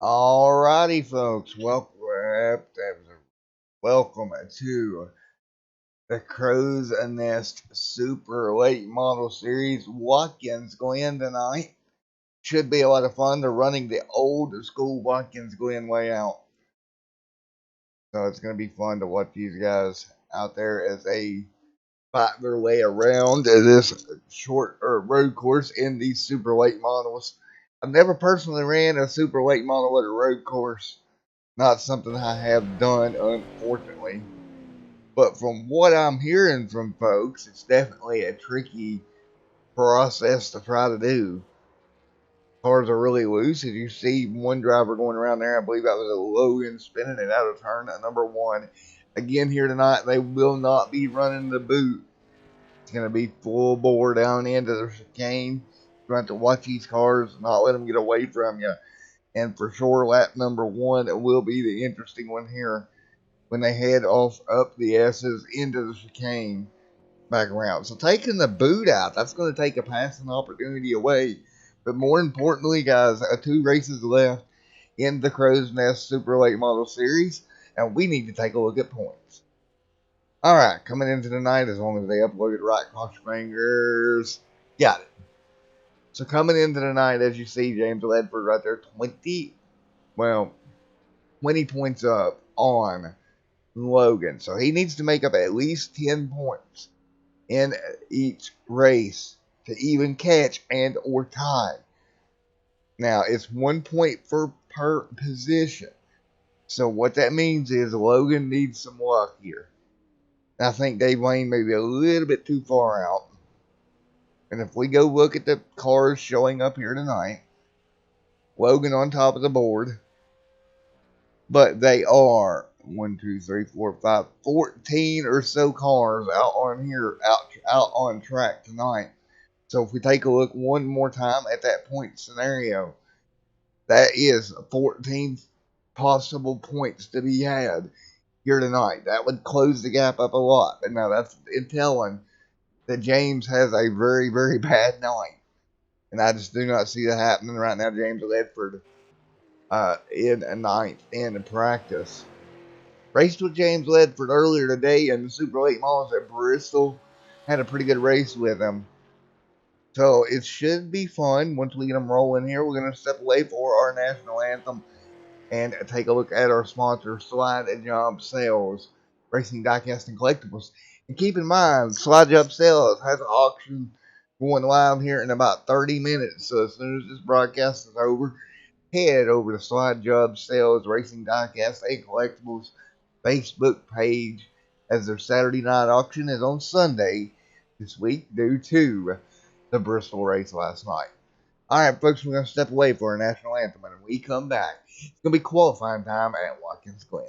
Alrighty, folks. Welcome to the Crow's Nest Super Late Model Series Watkins Glen tonight. Should be a lot of fun. They're running the old school Watkins Glen way out. So it's going to be fun to watch these guys out there as they fight their way around this short or road course in these super late models. I've never personally ran a super late model at a road course. Not something I have done, unfortunately. But from what I'm hearing from folks, it's definitely a tricky process to try to do. Cars are really loose. As you see one driver going around there, I believe that was a Logan spinning it out of turn at number one. Again, here tonight, they will not be running the boot. It's going to be full bore down into the chicane. You have to watch these cars, not let them get away from you. And for sure, lap number one, it will be the interesting one here when they head off up the S's into the chicane back around. So taking the boot out, that's going to take a passing opportunity away. But more importantly, guys, two races left in the Crowsnest Super Late Model Series, and we need to take a look at points. All right, coming into the night, as long as they uploaded right, cross your fingers. Got it. So coming into the night, as you see, James Ledford right there, 20 points up on Logan. So he needs to make up at least 10 points in each race to even catch and or tie. Now, it's 1 point per position. So what that means is Logan needs some luck here. I think Dave Lane may be a little bit too far out. And if we go look at the cars showing up here tonight, Logan on top of the board. But they are 1, 2, 3, 4, 5, 14 or so cars out on here, out on track tonight. So if we take a look one more time at that point scenario, that is 14 possible points to be had here tonight. That would close the gap up a lot. But now that's telling that James has a very, very bad night. And I just do not see that happening right now. James Ledford in a ninth in practice. Raced with James Ledford earlier today in the Super Late Models at Bristol. Had a pretty good race with him. So it should be fun once we get them rolling here. We're going to step away for our national anthem and take a look at our sponsor, Slide and Job Sales, Racing Diecast and Collectibles. And keep in mind, Slide Job Sales has an auction going live here in about 30 minutes. So as soon as this broadcast is over, head over to Slide Job Sales, Racing Diecast and Collectibles Facebook page, as their Saturday night auction is on Sunday this week due to the Bristol race last night. Alright, folks, we're going to step away for our national anthem, and when we come back, it's going to be qualifying time at Watkins Glen.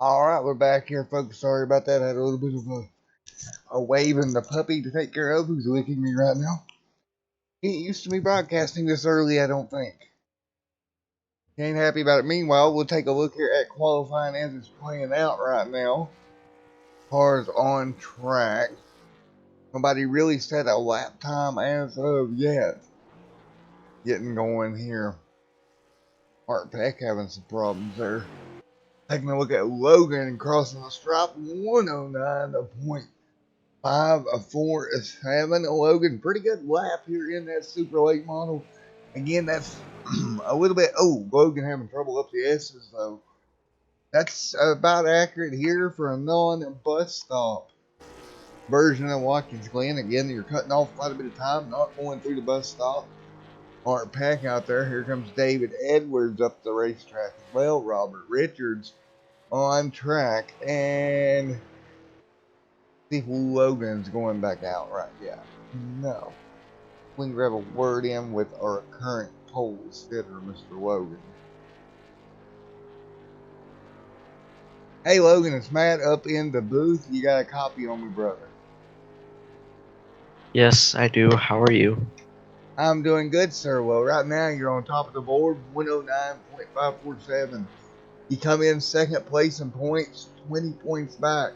All right, we're back here, folks. Sorry about that. I had a little bit of a waving the puppy to take care of who's licking me right now. He ain't used to me broadcasting this early, I don't think. He ain't happy about it. Meanwhile, we'll take a look here at qualifying as it's playing out right now. Cars on track. Nobody really set a lap time as of yet. Getting going here. Art Peck having some problems there. Taking a look at Logan crossing the stripe, 109.547. Logan, pretty good lap here in that Superlate model. Again, that's a little bit. Oh, Logan having trouble up the S's though. That's about accurate here for a non-bus stop version of Watkins Glen. Again, you're cutting off quite a bit of time, not going through the bus stop. Art Pack out there. Here comes David Edwards up the racetrack as well. Robert Richards on track. And see if Logan's going back out right yet. No. We can grab a word in with our current pole sitter, Mr. Logan. Hey Logan, it's Matt up in the booth. You got a copy on me, brother? Yes, I do. How are you? I'm doing good, sir. Well, right now you're on top of the board, 109.547. You come in second place in points, 20 points back.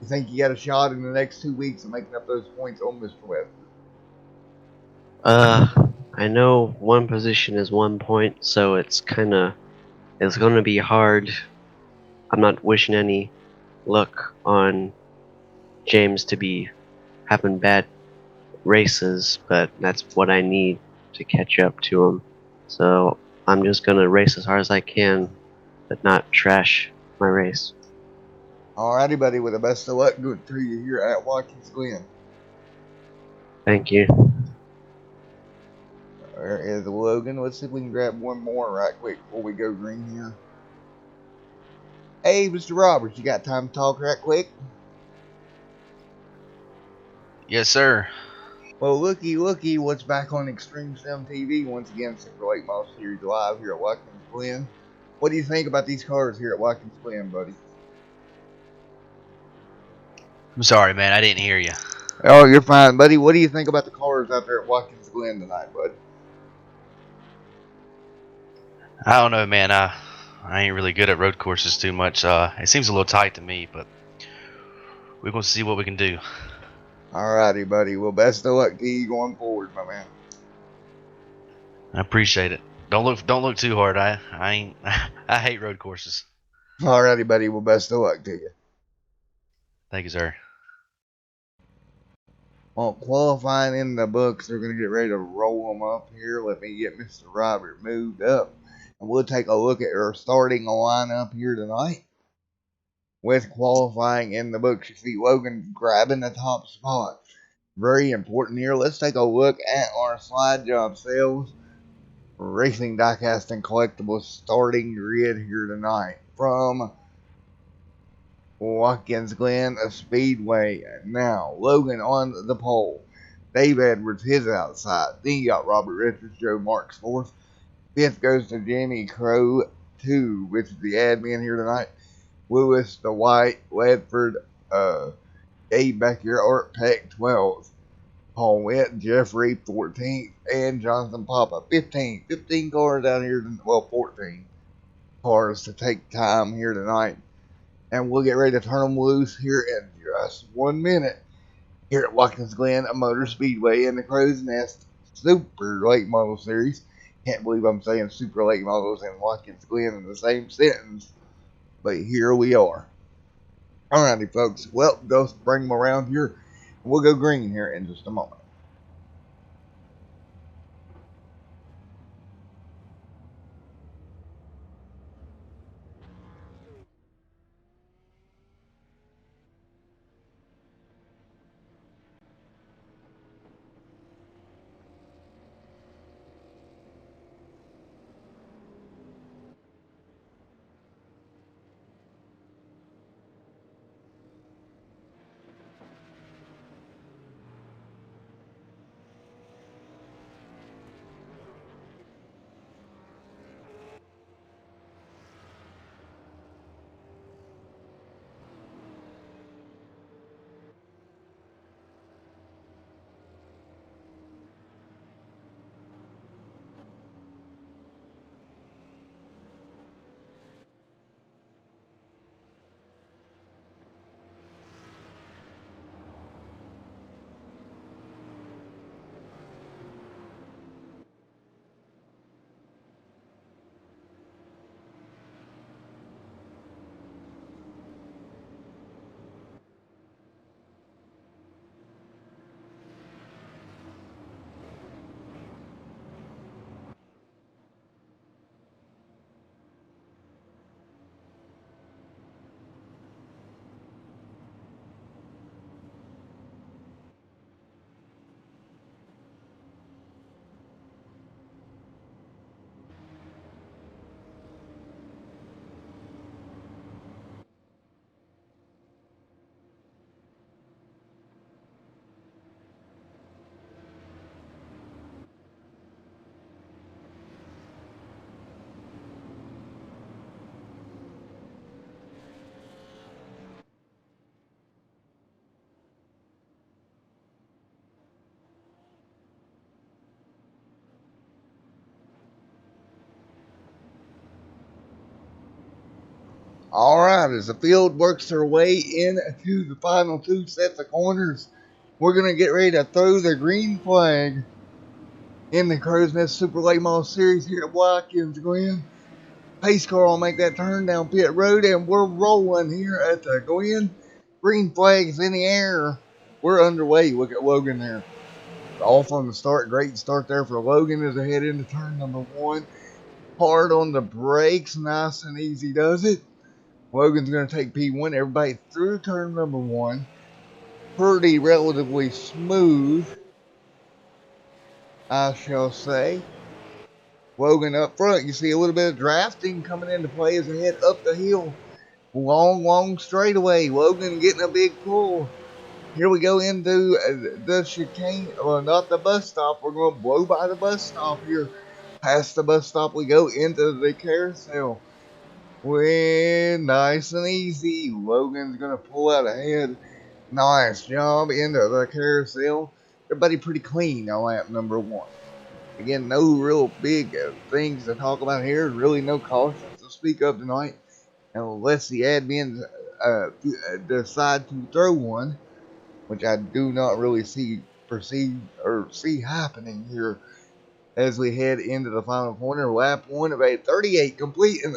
You think you got a shot in the next 2 weeks of making up those points on Mr. Webb? I know one position is 1 point, so it's gonna be hard. I'm not wishing any luck on James to be having bad races, but that's what I need to catch up to him. So I'm just gonna race as hard as I can, but not trash my race. Alrighty, buddy, with the best of luck good to you here at Watkins Glen. Thank you. There is Logan. Let's see if we can grab one more right quick before we go green here. Hey, Mr. Roberts, you got time to talk right quick? Yes, sir. Well, looky, what's back on Extreme Sim TV once again, Superlate Model Series Live here at Watkins Glen. What do you think about these cars here at Watkins Glen, buddy? I'm sorry, man. I didn't hear you. Oh, you're fine, buddy. What do you think about the cars out there at Watkins Glen tonight, bud? I don't know, man. I ain't really good at road courses too much. It seems a little tight to me, but we're gonna see what we can do. Alrighty, buddy. Well, best of luck to you going forward, my man. I appreciate it. Don't look too hard. I ain't. I hate road courses. Alrighty, buddy. Well, best of luck to you. Thank you, sir. Well, qualifying in the books, they're going to get ready to roll them up here. Let me get Mr. Robert moved up. And we'll take a look at our starting lineup here tonight. With qualifying in the books, you see Logan grabbing the top spot. Very important here. Let's take a look at our slide job sales. Racing Diecast and Collectibles starting grid here tonight. From Watkins Glen Speedway. Now, Logan on the pole. Dave Edwards, his outside. Then you got Robert Richards, Joe Marks fourth. Fifth goes to Jimmy Crow 2, which is the admin here tonight. Lewis, the White, Ledford, Dave Becker, Art Peck 12th. Paul Witt, Jeffrey 14th, and Jonathan Papa 15th. 15 cars out here, well, 14 cars to take time here tonight. And we'll get ready to turn them loose here in just 1 minute here at Watkins Glen Motor Speedway in the Crowsnest Superlate Model Series. Can't believe I'm saying Superlate Models and Watkins Glen in the same sentence, but here we are. Alrighty, folks. Well, just bring them around here. We'll go green here in just a moment. Alright, as the field works their way into the final two sets of corners, we're going to get ready to throw the green flag in the Crowsnest Superlate Mall Series here at Watkins Glen. Pace car will make that turn down pit road, and we're rolling here at the Glen. Green flags in the air. We're underway. Look at Logan there. All from the start. Great start there for Logan as they head into turn number one. Hard on the brakes. Nice and easy does it. Logan's going to take P1. Everybody through turn number one. Pretty relatively smooth, I shall say. Logan up front. You see a little bit of drafting coming into play as they head up the hill. Long straightaway. Logan getting a big pull. Here we go into the chicane. Well, not the bus stop. We're going to blow by the bus stop here. Past the bus stop we go into the carousel. Nice and easy. Logan's going to pull out ahead. Nice job into the carousel. Everybody pretty clean on lap number one. Again, no real big things to talk about here. Really no cautions to speak of tonight. Unless the admins decide to throw one, which I do not really see happening here as we head into the final corner. Lap one of a 38 complete, and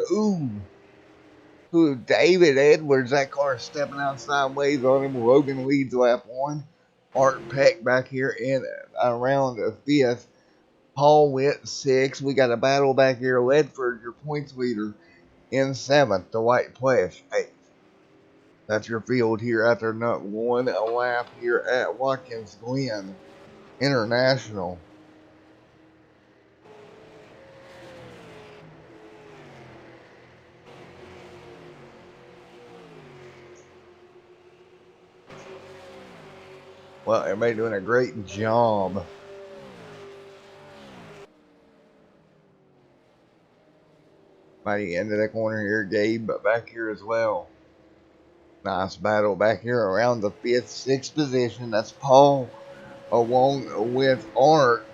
David Edwards, that car stepping out sideways on him. Logan leads lap one. Art Peck back here in around fifth. Paul went sixth. We got a battle back here. Ledford, your points leader, in seventh. The White Plush, eighth. That's your field here after not one lap here at Watkins Glen International. Well, everybody doing a great job. By the end of the corner here, Gabe back here as well. Nice battle back here around the fifth, sixth position. That's Paul along with Art.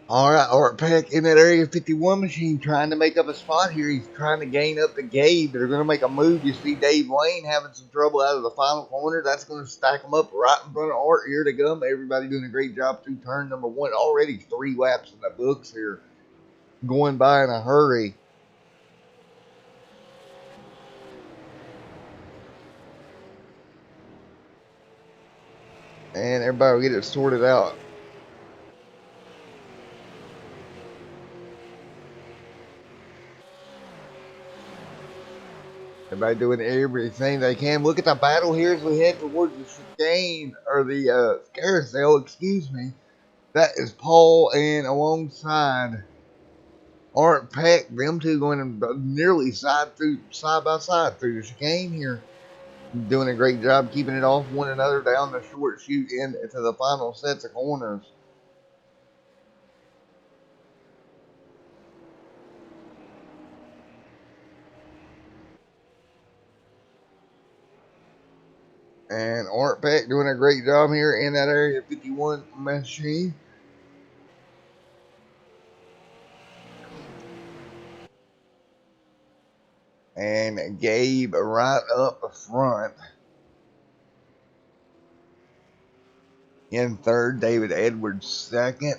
Alright, Art Peck in that Area 51 machine trying to make up a spot here. He's trying to gain up to Gabe. They're going to make a move. You see Dave Lane having some trouble out of the final corner. That's going to stack them up right in front of Art here to come. Everybody doing a great job through turn number one. Already 3 laps in the books here. Going by in a hurry. And everybody will get it sorted out. Everybody doing everything they can. Look at the battle here as we head towards the chicane, or the carousel, excuse me. That is Paul and alongside Art Peck. Them two going nearly side by side through the chicane here. Doing a great job keeping it off one another down the short chute into the final sets of corners. And Art Peck doing a great job here in that Area 51 machine. And Gabe right up front. In third, David Edwards second.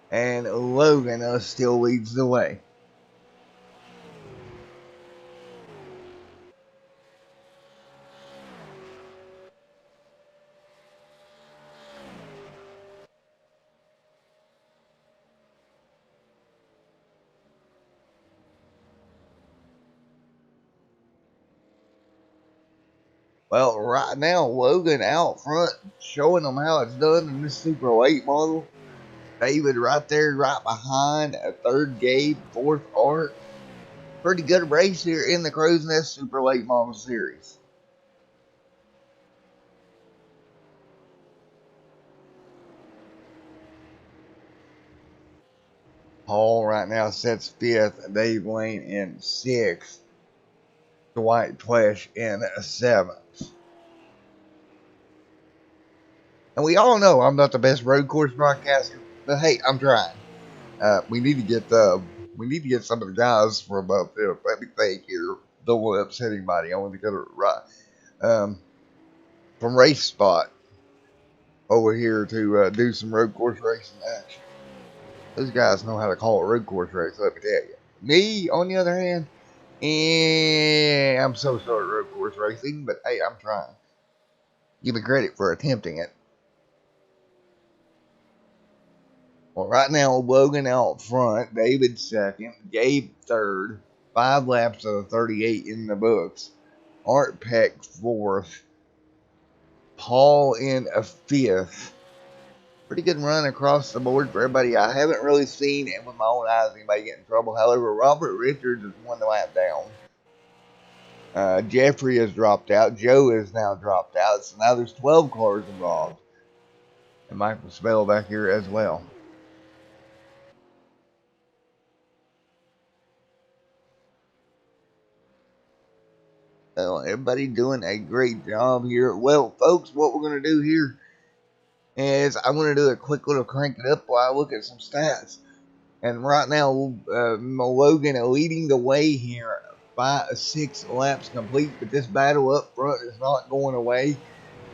And Logan still leads the way. Well, right now, Logan out front, showing them how it's done in this Super Late model. David right there, right behind. Third, Gabe. Fourth, Art. Pretty good race here in the Crowsnest Super Late Model Series. Paul right now sets fifth. Dave Lane in sixth. Dwight Flesh in 7th. And we all know I'm not the best road course broadcaster, but hey, I'm trying. We need to get some of the guys from up there. Let me think here. Don't want to upset anybody. I want to get it right. From Race Spot over here to do some road course racing action. Those guys know how to call a road course race. Let me tell you. Me, on the other hand, I'm so sorry road course racing, but hey, I'm trying. Give me credit for attempting it. Well, right now, Logan out front, David second, Gabe third, 5 laps of the 38 in the books. Art Peck fourth, Paul in a fifth. Pretty good run across the board for everybody. I haven't really seen it with my own eyes anybody get in trouble. However, Robert Richards is 1 lap down. Jeffrey has dropped out. Joe is now dropped out. So now there's 12 cars involved. And Michael Spell back here as well. Everybody doing a great job here. Well, folks, what we're going to do here is I'm going to do a quick little crank it up while I look at some stats. And right now, Logan leading the way here. 6 laps complete, but this battle up front is not going away.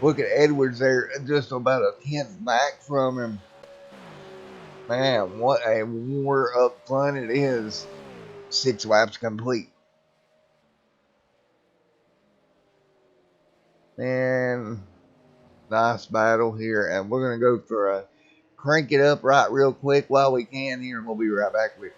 Look at Edwards there, just about a 10th back from him. Man, what a war up front it is. 6 laps complete. And nice battle here. And we're going to go for a crank it up right real quick while we can here. And we'll be right back with you.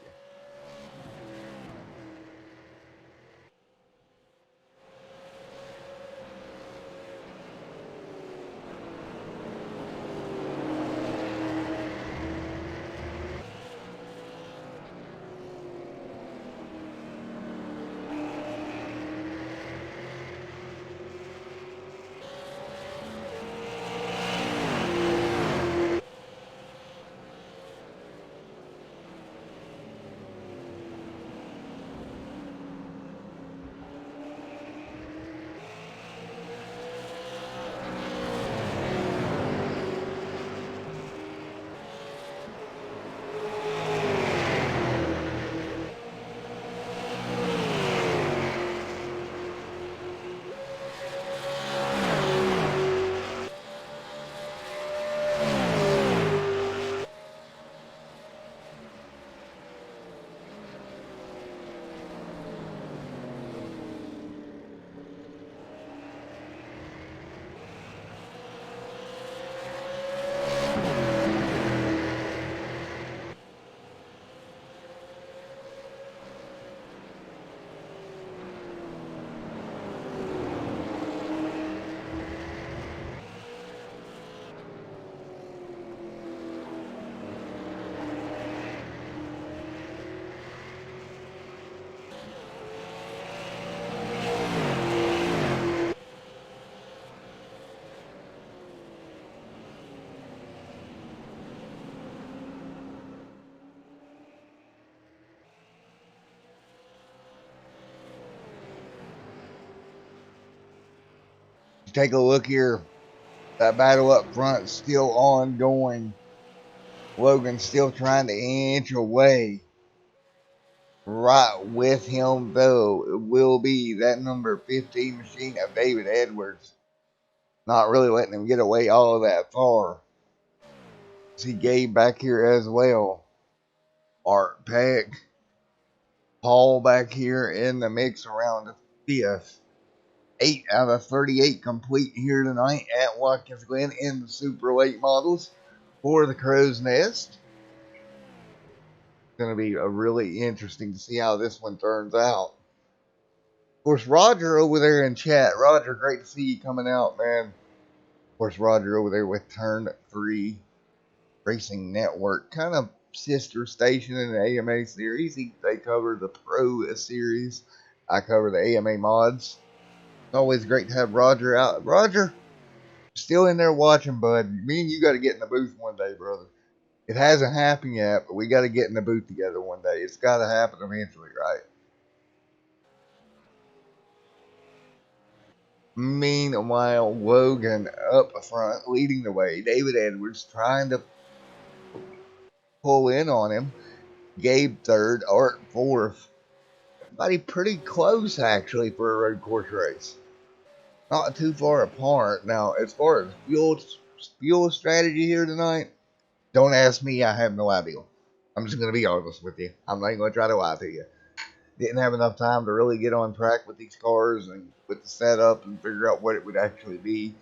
Take a look here. That battle up front still ongoing. Logan still trying to inch away. Right with him, though, it will be that number 15 machine of David Edwards. Not really letting him get away all that far. See Gabe back here as well. Art Peck. Paul back here in the mix around the 5th. 8 out of 38 complete here tonight at Watkins Glen in the Superlate models for the Crowsnest. It's going to be really interesting to see how this one turns out. Of course, Roger over there in chat. Roger, great to see you coming out, man. Of course, Roger over there with Turn 3 Racing Network. Kind of sister station in the AMA series. They cover the Pro series. I cover the AMA mods. It's always great to have Roger out. Roger, still in there watching, bud. Me and you got to get in the booth one day, brother. It hasn't happened yet, but we got to get in the booth together one day. It's got to happen eventually, right? Meanwhile, Logan up front, leading the way. David Edwards trying to pull in on him. Gabe third, Art fourth. Everybody pretty close, actually, for a road course race. Not too far apart. Now, as far as fuel strategy here tonight, don't ask me. I have no idea. I'm just going to be honest with you. I'm not going to try to lie to you. Didn't have enough time to really get on track with these cars and with the setup and figure out what it would actually be.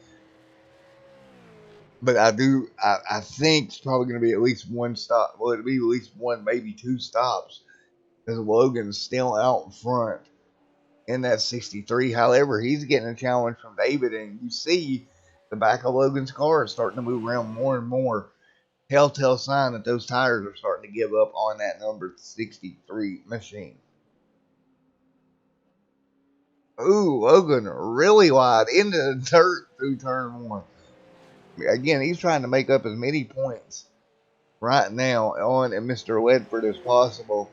But I think it's probably going to be at least one stop. Well, it'll be at least one, maybe two stops. Because Logan's still out front in that 63. However, he's getting a challenge from David, and you see the back of Logan's car is starting to move around more and more. Telltale sign that those tires are starting to give up on that number 63 machine. Ooh, Logan really wide into the dirt through turn one. Again, he's trying to make up as many points right now on Mr. Ledford as possible.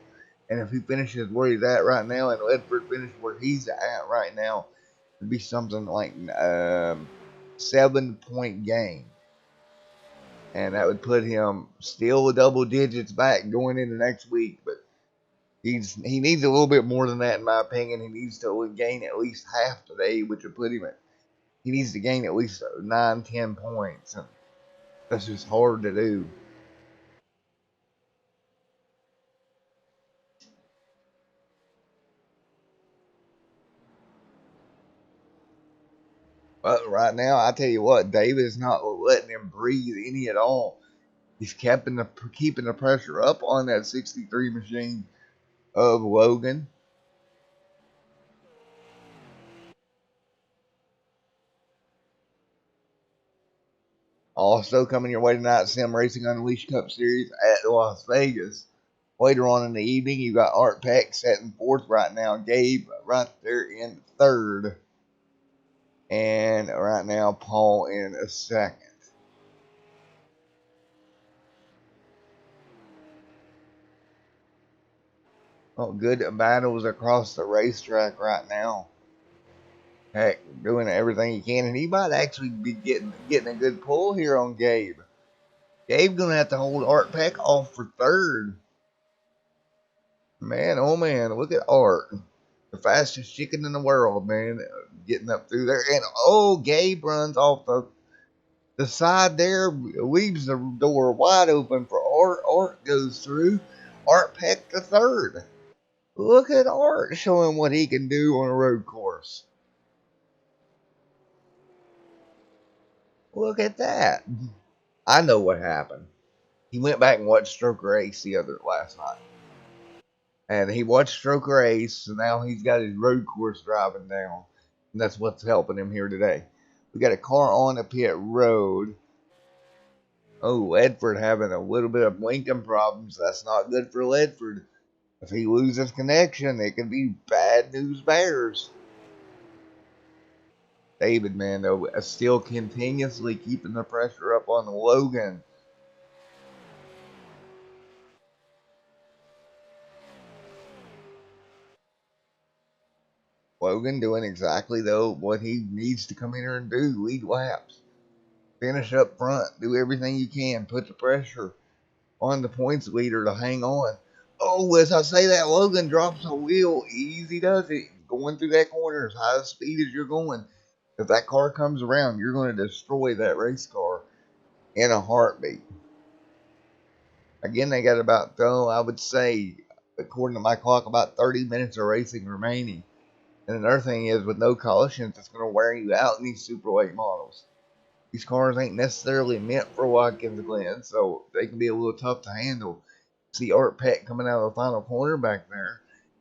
And if he finishes where he's at right now and Ledford finishes where he's at right now, it'd be something like 7-point gain. And that would put him still double digits back going into next week. But he needs a little bit more than that, in my opinion. He needs to gain at least half today, which would put him at, he needs to gain at least 9-10 points. And that's just hard to do. But right now, I tell you what, David is not letting him breathe any at all. He's keeping the pressure up on that 63 machine of Logan. Also coming your way tonight, Sim Racing Unleashed Cup Series at Las Vegas. Later on in the evening, you got Art Peck setting fourth right now. Gabe right there in third. And right now, Paul in a second. Oh, good battles across the racetrack right now. Heck, doing everything he can, and he might actually be getting a good pull here on Gabe. Gabe gonna have to hold Art Peck off for third. Man, oh man, look at Art, the fastest chicken in the world, man, getting up through there. And oh, Gabe runs off the side there, leaves the door wide open for Art. Art goes through. Art Peck to third. Look at Art showing what he can do on a road course. Look at that. I know what happened. He went back and watched Stroker Ace last night. And he watched Stroker Ace, so now he's got his road course driving down. And that's what's helping him here today. We got a car on the pit road. Oh, Ledford having a little bit of blinking problems. That's not good for Ledford. If he loses connection, it could be bad news bears. David, man, though, still continuously keeping the pressure up on Logan. Logan doing exactly, though, what he needs to come in here and do. Lead laps. Finish up front. Do everything you can. Put the pressure on the points leader to hang on. Oh, as I say that, Logan drops a wheel. Easy does it. Going through that corner as high speed as you're going. If that car comes around, you're going to destroy that race car in a heartbeat. Again, they got about, I would say, according to my clock, about 30 minutes of racing remaining. And another thing is, with no cautions, it's going to wear you out in these Superlate models. These cars ain't necessarily meant for Watkins Glen, so they can be a little tough to handle. See Art Peck coming out of the final corner back there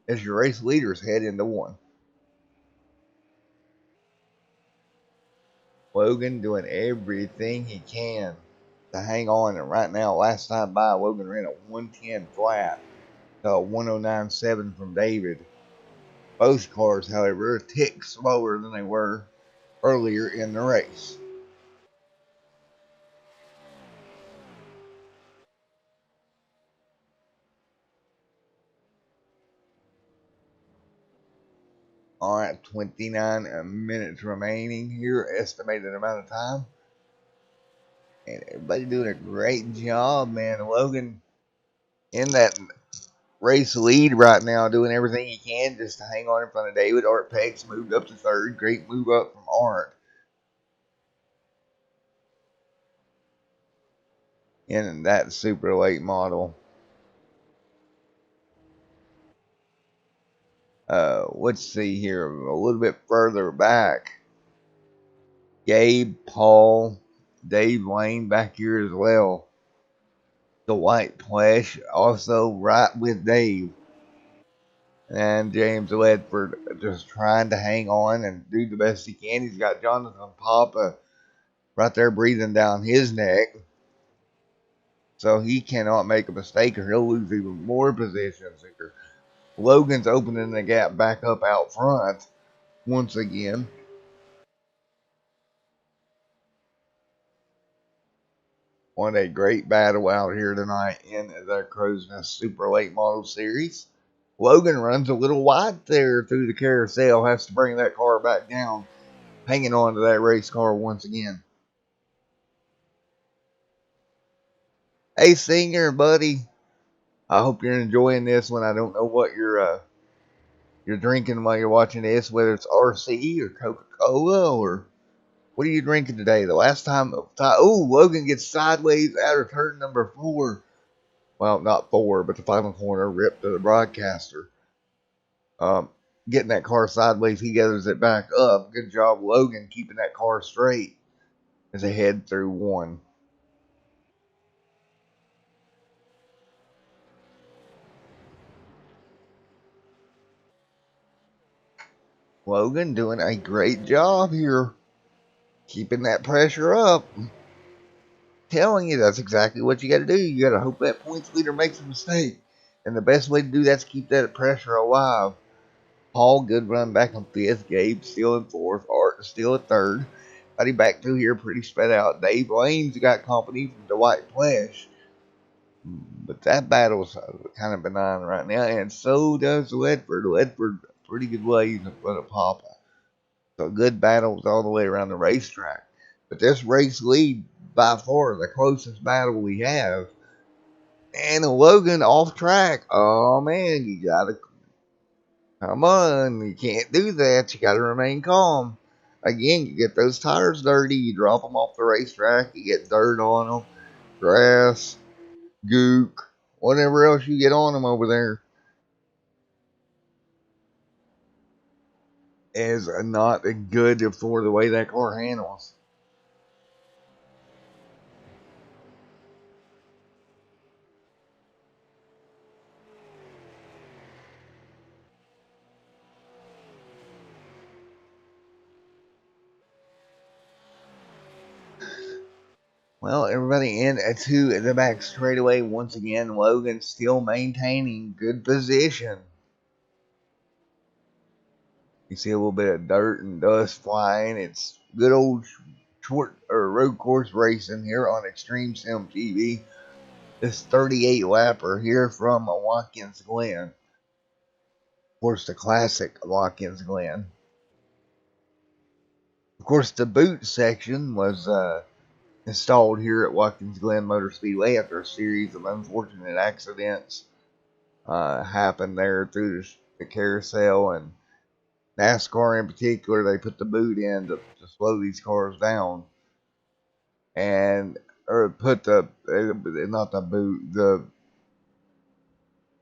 as your race leaders head into one. Logan doing everything he can to hang on, and right now, last time by, Logan ran a 110 flat to a 109.7 from David. Both cars, however, are a tick slower than they were earlier in the race. Alright, 29 minutes remaining here, estimated amount of time. And everybody doing a great job, man. Logan in that race lead right now, doing everything he can just to hang on in front of David. Art Peck's moved up to third. Great move up from Art in that super late model. Let's see here. A little bit further back. Gabe, Paul, Dave Lane back here as well. The White Plush also right with Dave. And James Ledford just trying to hang on and do the best he can. He's got Jonathan Papa right there breathing down his neck. So he cannot make a mistake or he'll lose even more positions here. Logan's opening the gap back up out front once again. What a great battle out here tonight in the Crowsnest Superlate Model Series. Logan runs a little wide there through the carousel, has to bring that car back down, hanging on to that race car once again. Hey, Singer, buddy. I hope you're enjoying this one. I don't know what you're drinking while you're watching this, whether it's RC or Coca-Cola or what are you drinking today? The last time, Logan gets sideways out of turn number 4. Well, not 4, but the final corner ripped to the broadcaster. Getting that car sideways, he gathers it back up. Good job, Logan, keeping that car straight as they head through 1. Logan doing a great job here, keeping that pressure up. Telling you that's exactly what you got to do. You got to hope that points leader makes a mistake. And the best way to do that is keep that pressure alive. Paul, good run back on 5th. Gabe still in 4th. Art still at 3rd. Buddy back through here pretty spread out. Dave Lane's got company from the White Flesh. But that battle's kind of benign right now. And so does Ledford. Ledford, pretty good ways in front of Papa. So good battles all the way around the racetrack. But this race lead, by far, the closest battle we have. And Logan off track. Oh, man, you got to come on, you can't do that. You got to remain calm. Again, you get those tires dirty, you drop them off the racetrack, you get dirt on them, grass, gook, whatever else you get on them over there is not good for the way that car handles. Well, everybody into the back straightaway once again. Logan still maintaining good position. You see a little bit of dirt and dust flying. It's good old short or road course racing here on Extreme Sim TV. This 38 lapper here from Watkins Glen. Of course, the classic Watkins Glen. Of course, the boot section was installed here at Watkins Glen Motor Speedway after a series of unfortunate accidents happened there through the carousel and NASCAR in particular. They put the boot in to slow these cars down and or put the not the boot, the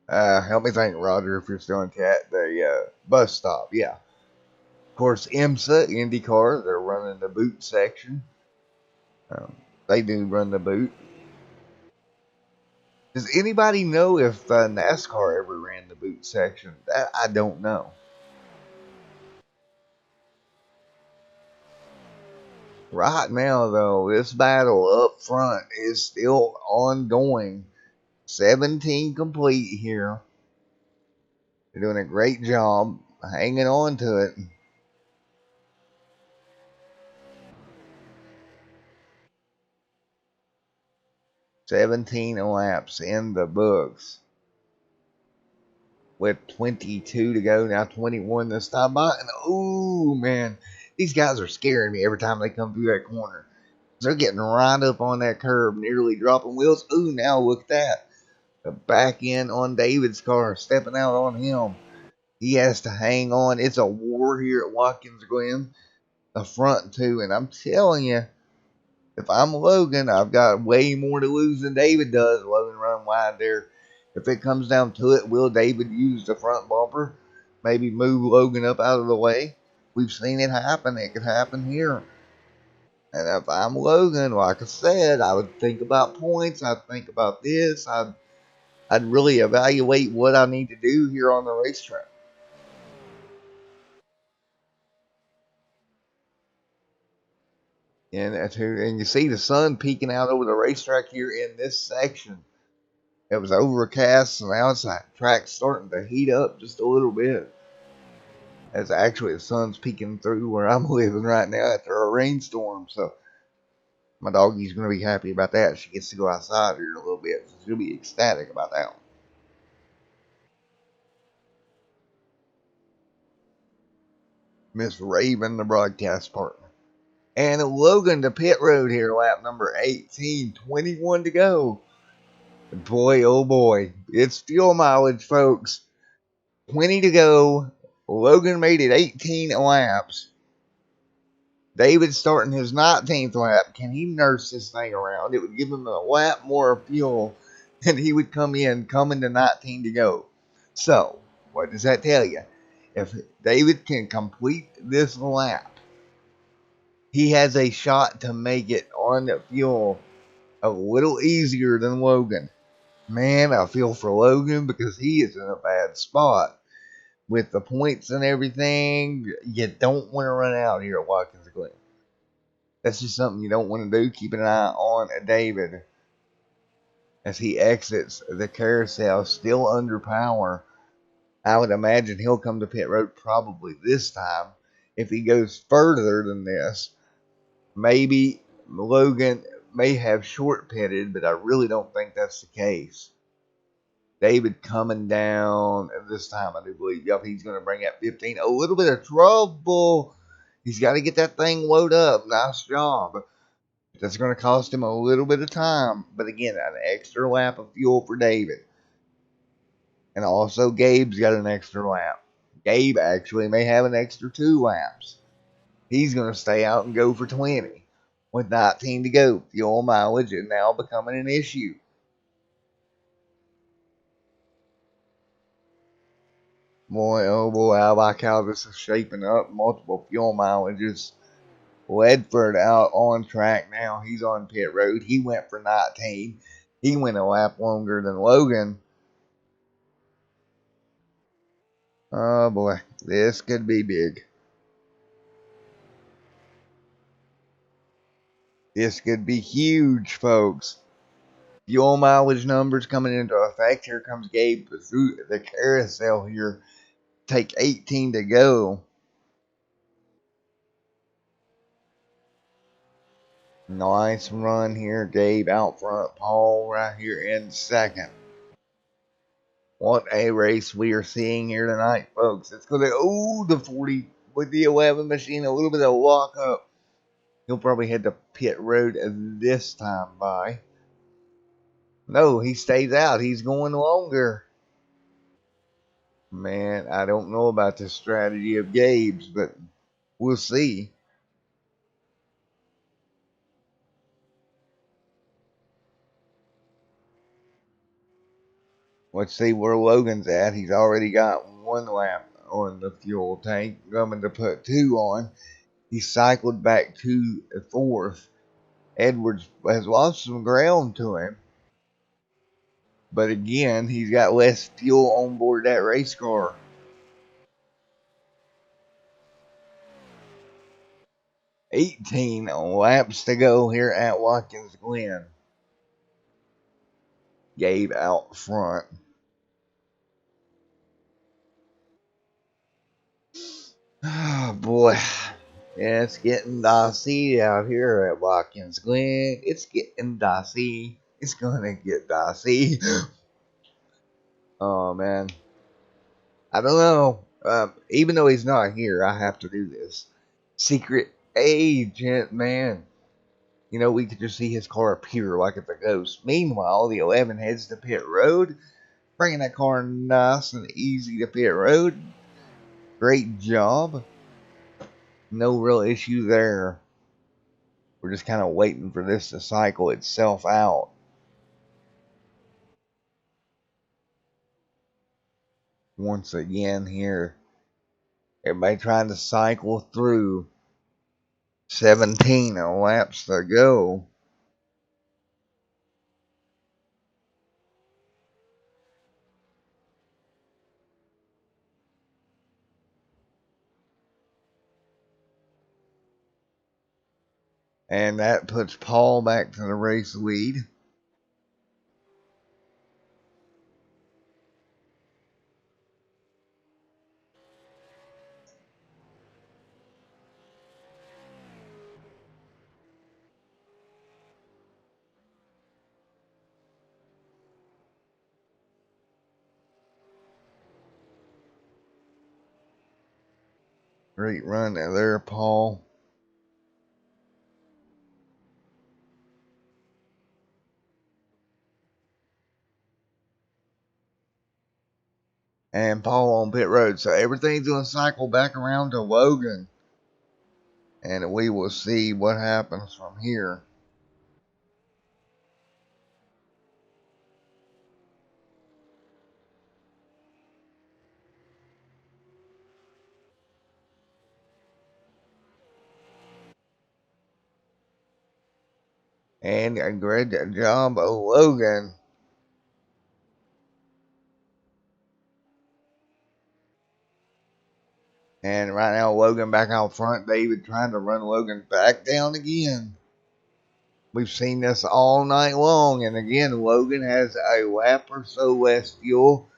help me think, Roger, if you're still in chat, the bus stop. Yeah, of course, IMSA IndyCar, they're running the boot section. They do run the boot. Does anybody know if NASCAR ever ran the boot section? That I don't know. Right now, though, this battle up front is still ongoing. 17 complete here. They're doing a great job hanging on to it. 17 laps in the books. with 22 to go. Now 21 this time by. And oh, man. These guys are scaring me every time they come through that corner. They're getting right up on that curb, nearly dropping wheels. Ooh, now look at that. The back end on David's car, stepping out on him. He has to hang on. It's a war here at Watkins Glen. The front, too. And I'm telling you, if I'm Logan, I've got way more to lose than David does. Logan run wide there. If it comes down to it, will David use the front bumper? Maybe move Logan up out of the way? We've seen it happen. It could happen here. And if I'm Logan, like I said, I would think about points. I'd think about this. I'd really evaluate what I need to do here on the racetrack. And you see the sun peeking out over the racetrack here in this section. It was overcast, and now it's that track starting to heat up just a little bit. As actually the sun's peeking through where I'm living right now after a rainstorm. So my doggie's going to be happy about that. She gets to go outside here in a little bit. So she'll be ecstatic about that one. Miss Raven, the broadcast partner. And Logan to pit road here, lap number 18. 21 to go. Boy, oh boy. It's fuel mileage, folks. 20 to go. Logan made it 18 laps. David's starting his 19th lap. Can he nurse this thing around? It would give him a lap more fuel, and he would coming to 19 to go. So, what does that tell you? If David can complete this lap, he has a shot to make it on the fuel a little easier than Logan. Man, I feel for Logan because he is in a bad spot. With the points and everything, you don't want to run out here at Watkins Glen. That's just something you don't want to do. Keep an eye on David as he exits the carousel, still under power. I would imagine he'll come to pit road probably this time. If he goes further than this, maybe Logan may have short pitted, but I really don't think that's the case. David coming down this time, I do believe. Yep, he's going to bring up 15. A little bit of trouble. He's got to get that thing loaded up. Nice job. That's going to cost him a little bit of time. But again, an extra lap of fuel for David. And also Gabe's got an extra lap. Gabe actually may have an extra 2 laps. He's going to stay out and go for 20. With 19 to go, fuel mileage is now becoming an issue. Boy, oh boy, I like how this is shaping up. Multiple fuel mileages. Ledford out on track now. He's on pit road. He went for 19. He went a lap longer than Logan. Oh boy, this could be big. This could be huge, folks. Fuel mileage numbers coming into effect. Here comes Gabe through the carousel here. Take 18 to go. Nice run here. Gabe out front. Paul right here in second. What a race we are seeing here tonight, folks. It's going to, the 40 with the 11 machine. A little bit of lock up. He'll probably head to pit road this time by. No, he stays out. He's going longer. Man, I don't know about the strategy of Gabe's, but we'll see. Let's see where Logan's at. He's already got 1 lap on the fuel tank. Coming to put 2 on. He cycled back to 4th. Edwards has lost some ground to him. But again, he's got less fuel on board that race car. $18 laps to go here at Watkins Glen. Gabe out front. Oh boy. Yeah, it's getting dicey out here at Watkins Glen. It's getting dicey. It's gonna get dicey. Oh man. I don't know. Even though he's not here, I have to do this. Secret agent, man. You know, we could just see his car appear like it's a ghost. Meanwhile, the 11 heads to pit road, bringing that car nice and easy to pit road. Great job. No real issue there. We're just kind of waiting for this to cycle itself out. Once again here, everybody trying to cycle through. 17 laps to go. And that puts Paul back to the race lead. Great run there, Paul. And Paul on pit road. So everything's going to cycle back around to Logan. And we will see what happens from here. And a great job of Logan. And right now, Logan back out front. David trying to run Logan back down again. We've seen this all night long. And again, Logan has a lap or so less fuel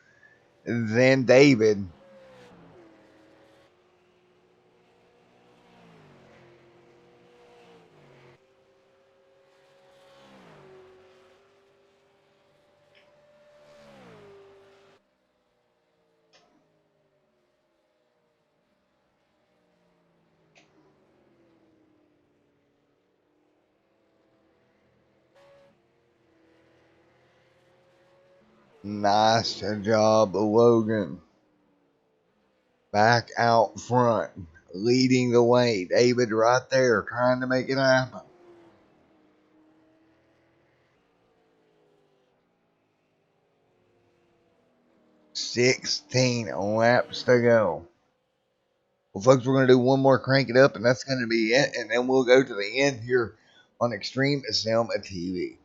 than David. Nice job, Logan. Back out front, leading the way. David right there trying to make it happen. 16 laps to go. Well, folks, we're going to do one more Crank It Up, and that's going to be it. And then we'll go to the end here on Extreme Sim TV.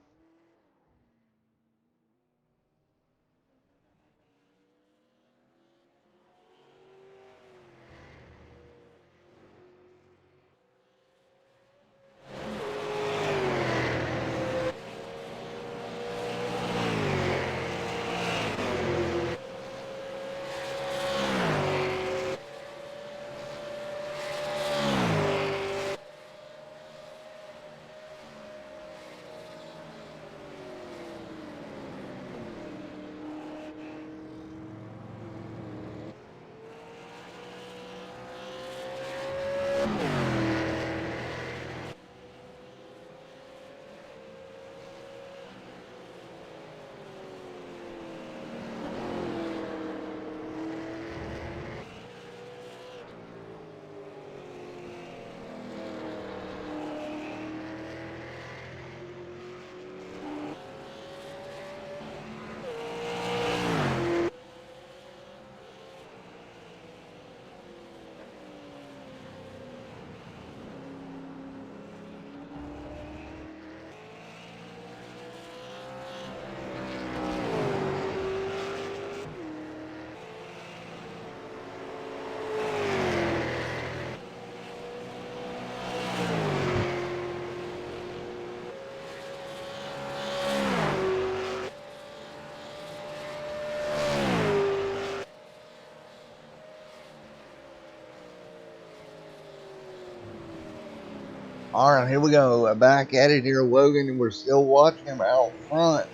All right, here we go. Back at it here, Logan, and we're still watching him out front.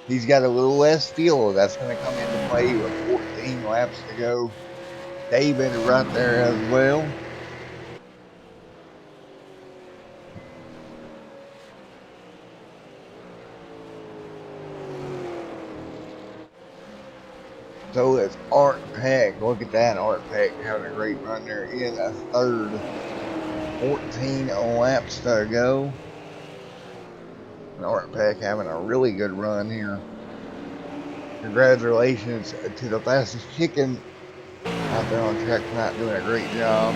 He's got a little less fuel. That's going to come into play 13 laps to go. David right there as well. So it's Art Peck. Look at that, Art Peck having a great run there in a third. 14 laps to go. And Art Peck having a really good run here. Congratulations to the fastest chicken out there on track tonight, doing a great job.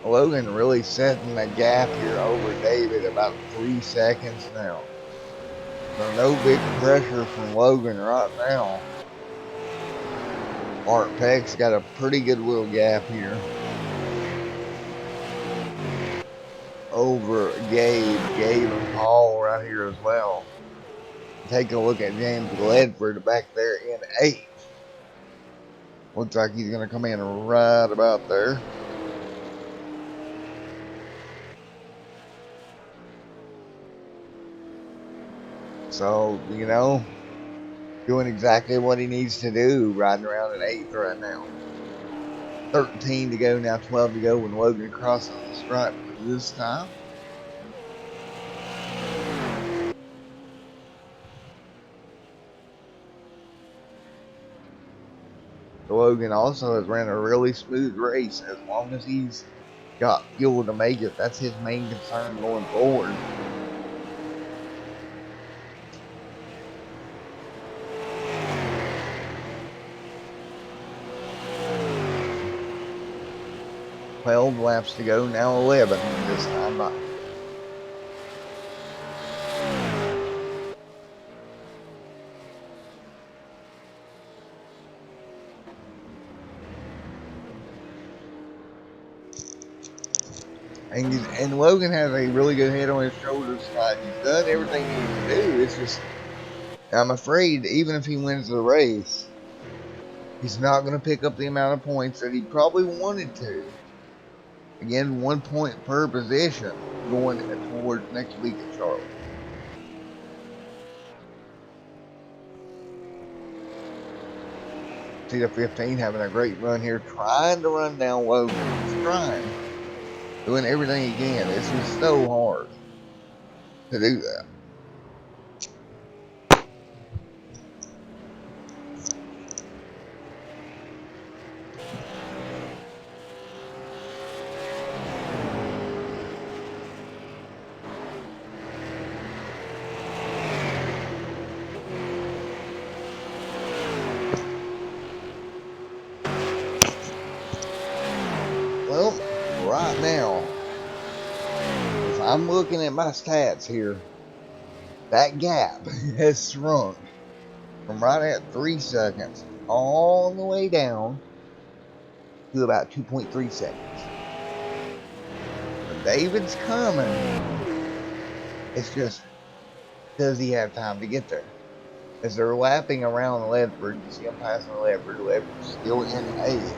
Logan really setting the gap here over David, about 3 seconds now. So no big pressure from Logan right now. Art Peck's got a pretty good little gap here over Gabe and Paul right here as well. Take a look at James Ledford back there in 8th. Looks like he's going to come in right about there. So, you know, doing exactly what he needs to do, riding around in 8th right now. 13 to go now, 12 to go when Logan crosses the stripe for this time. Logan also has ran a really smooth race as long as he's got fuel to make it. That's his main concern going forward. "12 laps to go, now 11 this time by. And Logan has a really good head on his shoulders tonight. He's done everything he needs to do. It's just, I'm afraid, even if he wins the race, he's not going to pick up the amount of points that he probably wanted to. Again, 1 point per position going towards next week at Charlotte. See the 15 having a great run here, trying to run down Logan. He's trying. Doing everything he can. It's just so hard to do that. Well, right now, if I'm looking at my stats here, that gap has shrunk from right at 3 seconds all the way down to about 2.3 seconds. But David's coming. It's just, does he have time to get there? As they're lapping around Ledford, you see him passing Ledford. Ledford's still in 8th.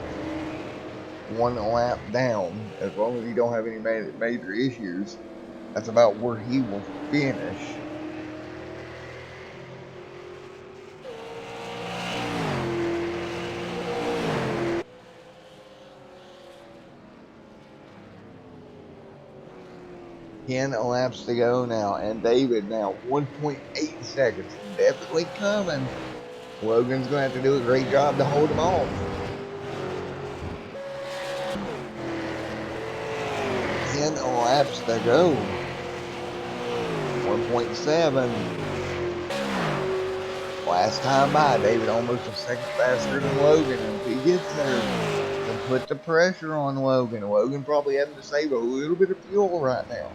1 lap down. As long as he don't have any major issues, that's about where he will finish. Ten laps to go now, and David now 1.8 seconds. Definitely coming. Logan's going to have to do a great job to hold him off. 10 laps to go. 1.7. Last time by, David almost a second faster than Logan. And if he gets there, then put the pressure on Logan. Logan probably having to save a little bit of fuel right now.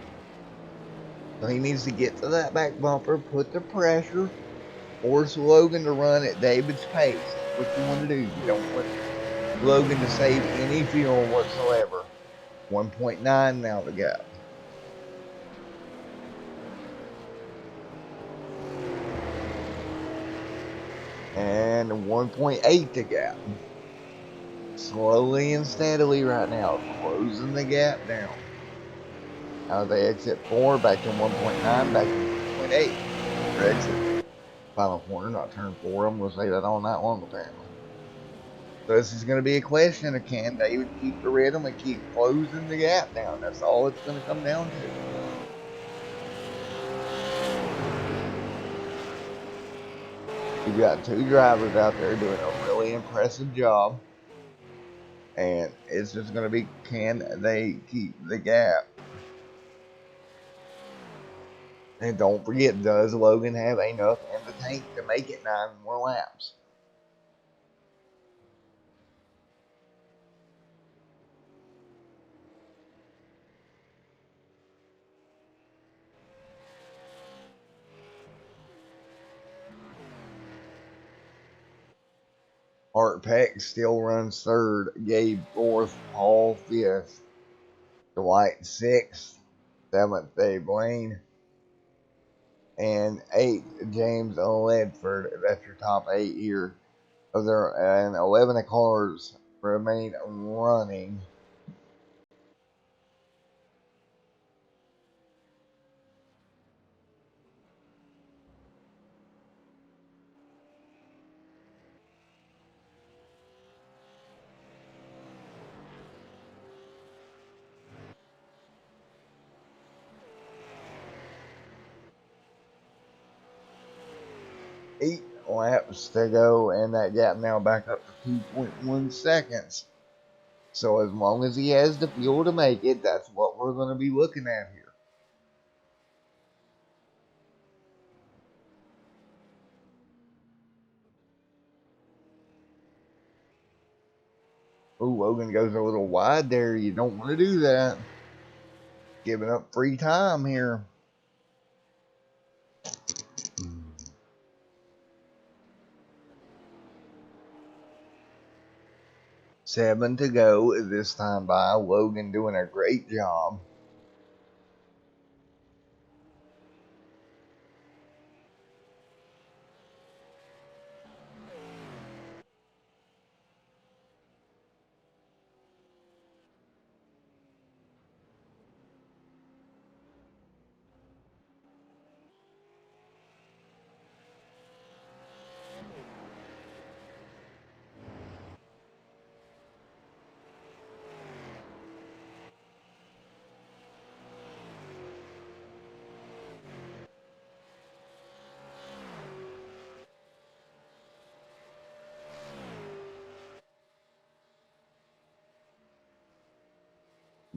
So he needs to get to that back bumper, put the pressure, force Logan to run at David's pace. That's what you want to do. You don't want Logan to save any fuel whatsoever. 1.9 now the gap. And 1.8 the gap. Slowly and steadily right now, closing the gap down. Out of the exit 4, back to 1.9, back to 1.8. For exit final corner, not turn 4. I'm going to say that all night long, apparently. So this is going to be a question of can David keep the rhythm and keep closing the gap down. That's all it's going to come down to. You've got two drivers out there doing a really impressive job. And it's just going to be, can they keep the gap? And don't forget, does Logan have enough in the tank to make it 9 more laps? Art Peck still runs third, Gabe fourth, Paul fifth, Dwight sixth, seventh Dave Blaine, and eighth James Ledford. That's your top 8 here. Of there, and 11 cars remain running. Eight laps to go, and that gap now back up to 2.1 seconds. So as long as he has the fuel to make it, that's what we're going to be looking at here. Ooh, Logan goes a little wide there. You don't want to do that. Giving up free time here. Seven to go this time by. Logan doing a great job.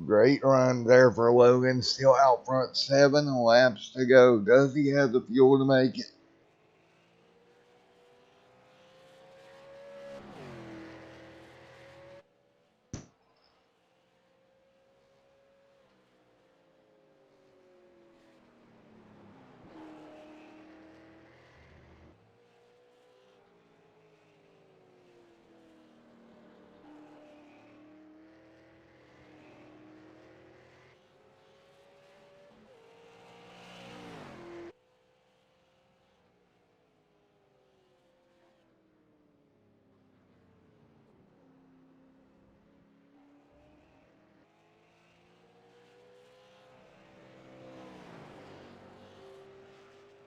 Great run there for Logan. Still out front. 7 laps to go. Does he have the fuel to make it?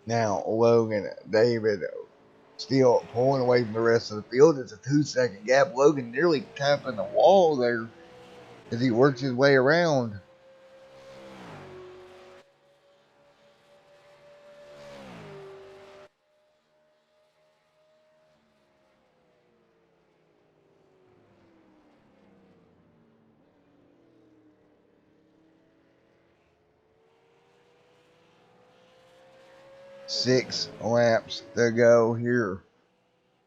Now, Logan, David, still pulling away from the rest of the field. It's a 2-second gap. Logan nearly tapping the wall there as he works his way around. Six laps to go here.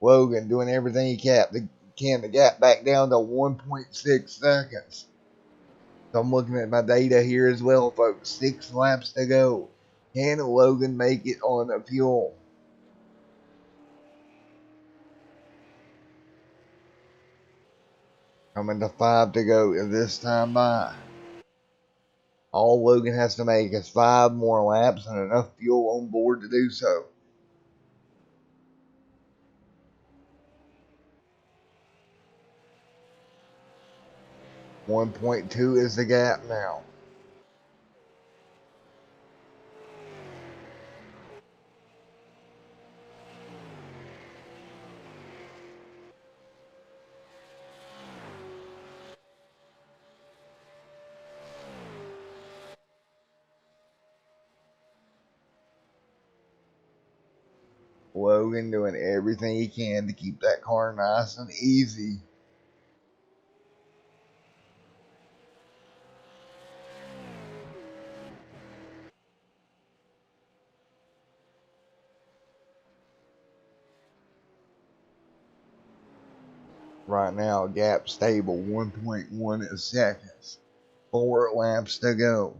Logan doing everything he can to gap back down to 1.6 seconds. So I'm looking at my data here as well, folks. 6 laps to go. Can Logan make it on the fuel? Coming to 5 to go this time by. All Logan has to make is 5 more laps and enough fuel on board to do so. .2 is the gap now. Logan doing everything he can to keep that car nice and easy. Right now, gap stable, 1.1 seconds. 4 laps to go.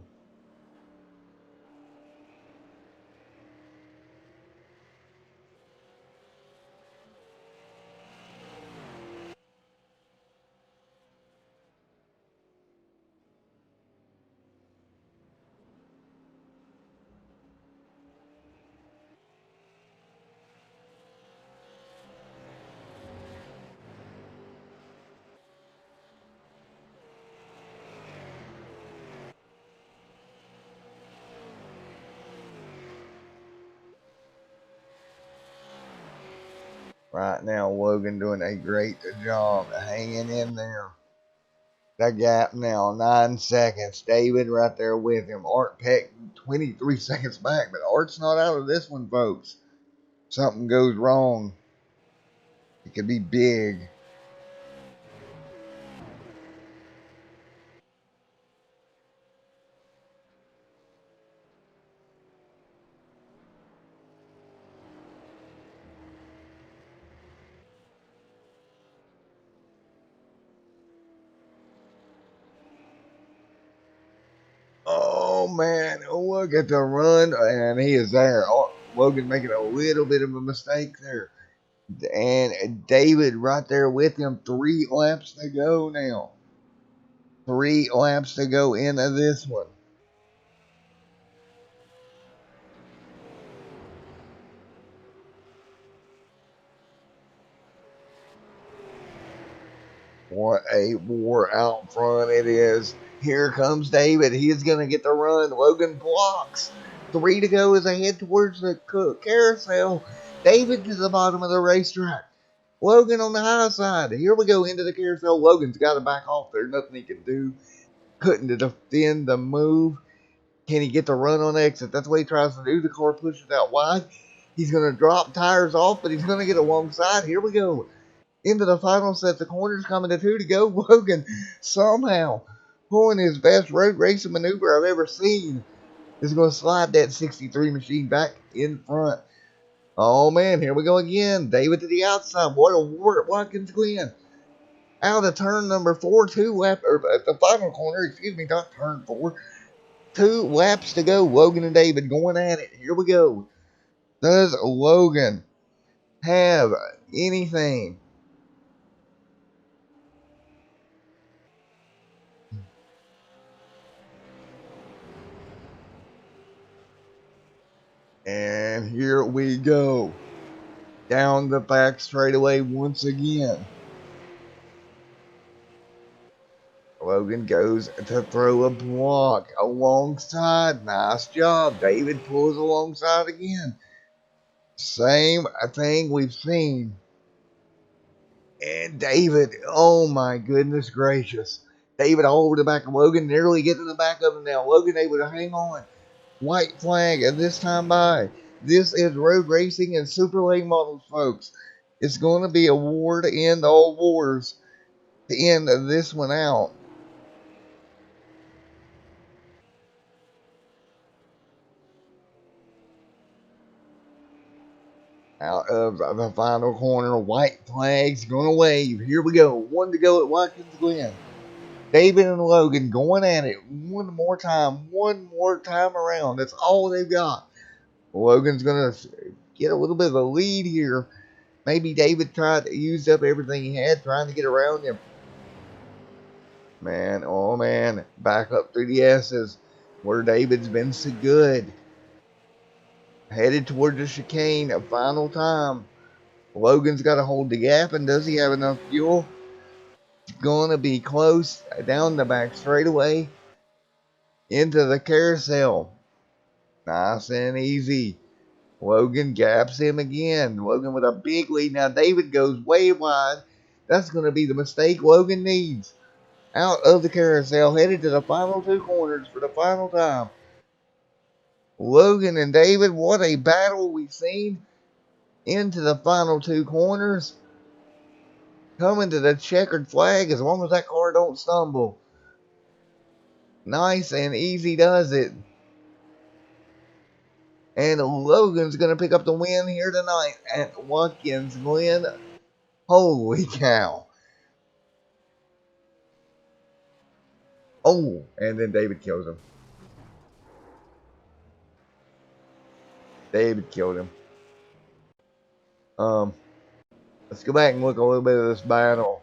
Right now, Logan doing a great job hanging in there. That gap now, 9 seconds. David right there with him. Art Peck, 23 seconds back, but Art's not out of this one, folks. Something goes wrong. It could be big. Oh man, look at the run, and he is there. Oh, Logan making a little bit of a mistake there. And David right there with him. 3 laps to go now. 3 laps to go into this one. What a war out front it is. Here comes David. He's going to get the run. Logan blocks. 3 to go as they head towards the carousel. David to the bottom of the racetrack. Logan on the high side. Here we go into the carousel. Logan's got to back off. There's nothing he can do. Couldn't defend the move. Can he get the run on exit? That's what he tries to do. The car pushes out wide. He's going to drop tires off, but he's going to get alongside. Here we go. Into the final set. The corner's coming to 2 to go. Logan somehow pulling his best road racing maneuver I've ever seen. Is going to slide that 63 machine back in front. Oh man, here we go again. David to the outside. What a war at Watkins Glen. Out of turn number 4, 2 laps, or at the final corner, excuse me, not turn 4. 2 laps to go. Logan and David going at it. Here we go. Does Logan have anything? And here we go. Down the back straightaway once again. Logan goes to throw a block alongside. Nice job. David pulls alongside again. Same thing we've seen. And David, oh my goodness gracious. David all over the back of Logan, nearly getting the back of him now. Logan able to hang on. White flag at this time by. This is road racing and super late models, folks. It's going to be a war to end all wars. To end this one out. Out of the final corner, white flags going to wave. Here we go. 1 to go at Watkins Glen. David and Logan going at it one more time around. That's all they've got. Logan's going to get a little bit of a lead here. Maybe David tried to use up everything he had trying to get around him. Man, oh man, back up through the S's where David's been so good. Headed toward the chicane, a final time. Logan's got to hold the gap, and does he have enough fuel? It's going to be close down the back straightaway into the carousel. Nice and easy. Logan gaps him again. Logan with a big lead. Now David goes way wide. That's going to be the mistake Logan needs. Out of the carousel, headed to the final 2 corners for the final time. Logan and David, what a battle we've seen. into the final two corners, coming to the checkered flag as long as that car don't stumble. Nice and easy does it. And Logan's going to pick up the win here tonight at Watkins Glen. Holy cow. Oh, and then David kills him. David killed him. Let's go back and look a little bit of this battle.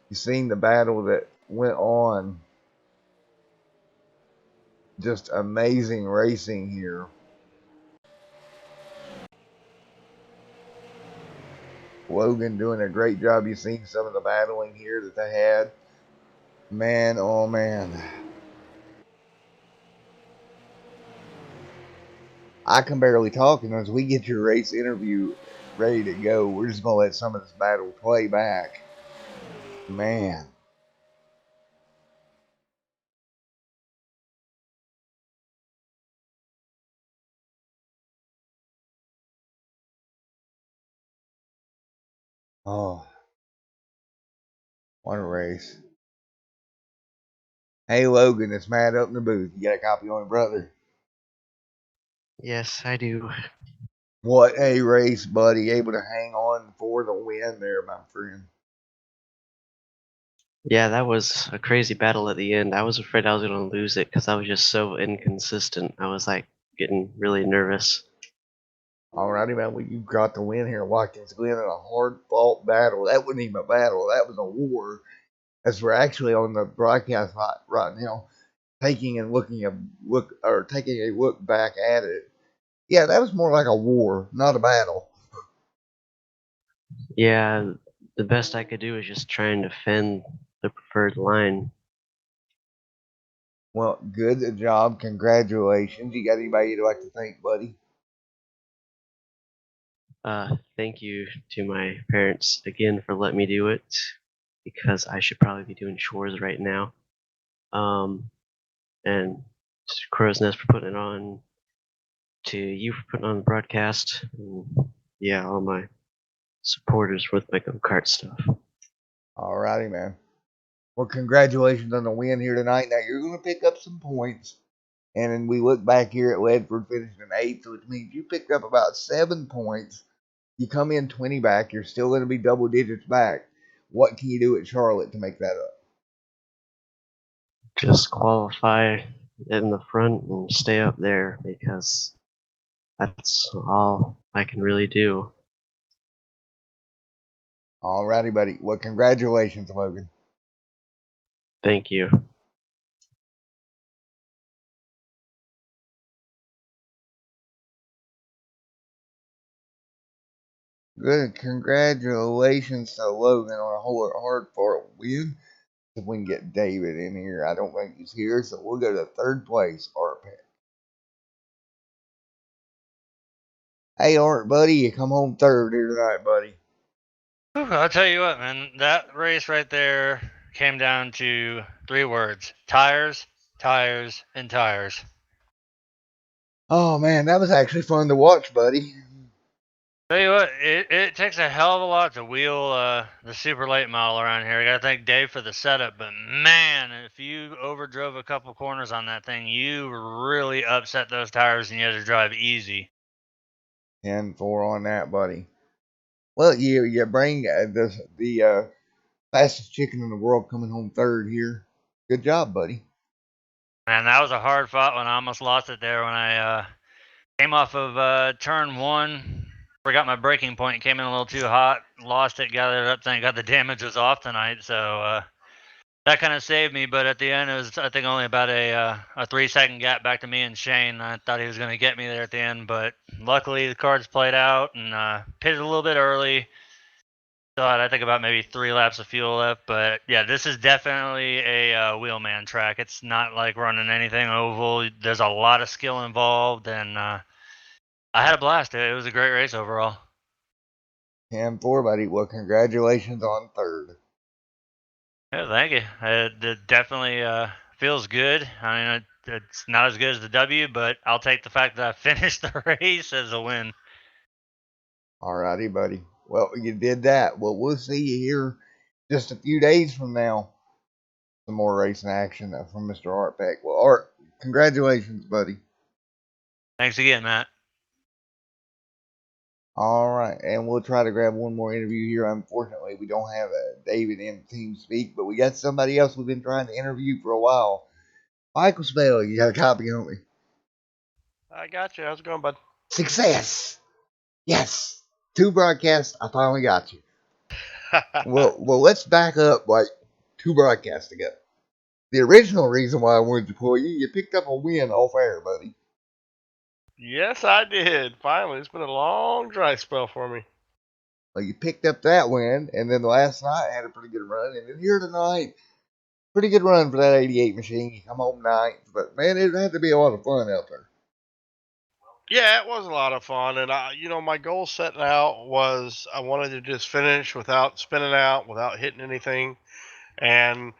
You've seen the battle that went on. Just amazing racing here. Logan doing a great job. You've seen some of the battling here that they had. Man, oh man. I can barely talk, and as we get your race interview ready to go, we're just going to let some of this battle play back. Man. Oh. What a race. Hey Logan, it's Matt up in the booth. You got a copy on it, brother? Yes, I do. What a race, buddy. Able to hang on for the win there, my friend. Yeah, that was a crazy battle at the end. I was afraid I was going to lose it because I was just so inconsistent. I was like getting really nervous. Alrighty, man. Well, you got the win here at Watkins Glen in a hard fought battle. That wasn't even a battle. That was a war. As we're actually on the broadcast right now, taking a look back at it. Yeah, that was more like a war, not a battle. Yeah, the best I could do was just try and defend the preferred line. Well, good job. Congratulations. You got anybody you'd like to thank, buddy? Thank you to my parents again for letting me do it because I should probably be doing chores right now. And to Crowsnest for putting it on, to you for putting on the broadcast, and yeah, all my supporters with my go-kart stuff. Alrighty, man. Well, congratulations on the win here tonight. Now you're going to pick up some points, and then we look back here at Ledford finishing in 8th, which means you picked up about 7 points. You come in 20 back, you're still going to be double digits back. What can you do at Charlotte to make that up? Just qualify in the front and stay up there because that's all I can really do. Alrighty, buddy. Well, congratulations, Logan. Thank you. Good. Congratulations to Logan on a whole hard fought win. If we can get David in here, I don't think he's here, so we'll go to third place, Art Pick. Hey, Art, buddy, you come home third here tonight, buddy. I'll tell you what, man. That race right there came down to 3 words: tires, tires, and tires. Oh man, that was actually fun to watch, buddy. Tell you what, it takes a hell of a lot to wheel the Superlate model around here. I gotta thank Dave for the setup, but man, if you overdrove a couple corners on that thing, you really upset those tires and you had to drive easy. 10-4 on that, buddy. Well, you bring the fastest chicken in the world coming home third here. Good job, buddy. Man, that was a hard fought one. I almost lost it there when I came off of turn 1. Forgot my braking point, came in a little too hot, lost it, gathered it up. Thank God the damage was off tonight, so that kind of saved me. But at the end, it was, I think, only about a 3-second gap back to me and Shane. I thought he was going to get me there at the end, but luckily the cards played out and pitted a little bit early. Still had, I think, about maybe 3 laps of fuel left. But yeah, this is definitely a wheelman track. It's not like running anything oval. There's a lot of skill involved, and I had a blast. It was a great race overall. 10-4, buddy. Well, congratulations on third. Yeah, thank you. It definitely feels good. I mean, it's not as good as the W, but I'll take the fact that I finished the race as a win. Alrighty, buddy. Well, you did that. Well, we'll see you here just a few days from now. Some more racing action from Mr. Art Peck. Well, Art, congratulations, buddy. Thanks again, Matt. All right, and we'll try to grab one more interview here. Unfortunately, we don't have David in Team Speak, but we got somebody else we've been trying to interview for a while. Michael Spell, you got a copy on me. I got you. How's it going, bud? Success. Yes. 2 broadcasts. I finally got you. Well, let's back up like 2 broadcasts ago. The original reason why I wanted to pull you picked up a win off air, buddy. Yes, I did. Finally, it's been a long dry spell for me. Well, you picked up that win, and then last night had a pretty good run, and then here tonight, pretty good run for that 88 machine. You come home ninth, but man, it had to be a lot of fun out there. Yeah, it was a lot of fun, and my goal setting out was I wanted to just finish without spinning out, without hitting anything, and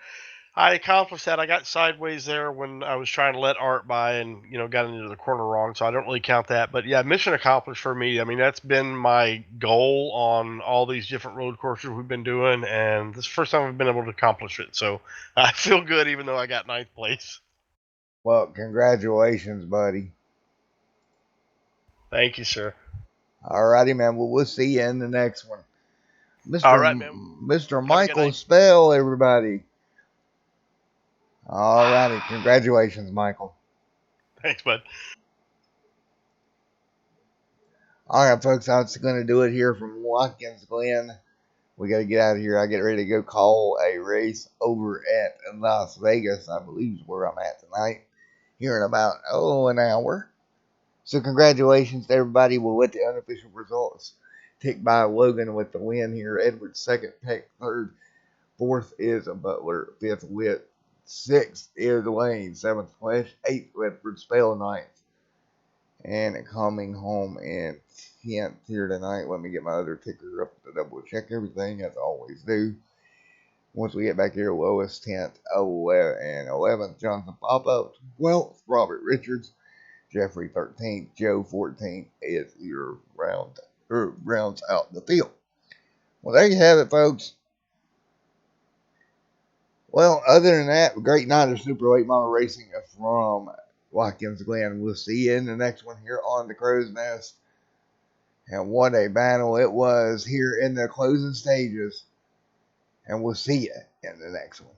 I accomplished that. I got sideways there when I was trying to let Art by and, got into the corner wrong, so I don't really count that. But yeah, mission accomplished for me. I mean, that's been my goal on all these different road courses we've been doing, and this is the first time I've been able to accomplish it. So I feel good even though I got 9th place. Well, congratulations, buddy. Thank you, sir. Alrighty, man. Well, we'll see you in the next one. All right, man. Mr. Have a good Michael night. Spell, everybody. Alrighty. Congratulations, Michael. Thanks, bud. Alright, folks. That's going to do it here from Watkins Glen. We got to get out of here. I get ready to go call a race over at Las Vegas, I believe is where I'm at tonight. Here in about, an hour. So congratulations to everybody. We'll let the unofficial results tick by. Logan with the win here. Edwards second, Peck third. Fourth is a Butler. Fifth, Witt. Sixth is Lane. Seventh, Flesh. Eighth, Redford. Spell ninth. And coming home in 10th here tonight. Let me get my other ticker up to double check everything, as I always do. Once we get back here, Lois 10th, 11th, Jonathan Papa. 12th, Robert Richards. Jeffrey 13th, Joe 14th is your rounds out the field. Well, there you have it, folks. Well, other than that, great night of Super Late Model Racing from Watkins Glen. We'll see you in the next one here on the Crow's Nest. And what a battle it was here in the closing stages. And we'll see you in the next one.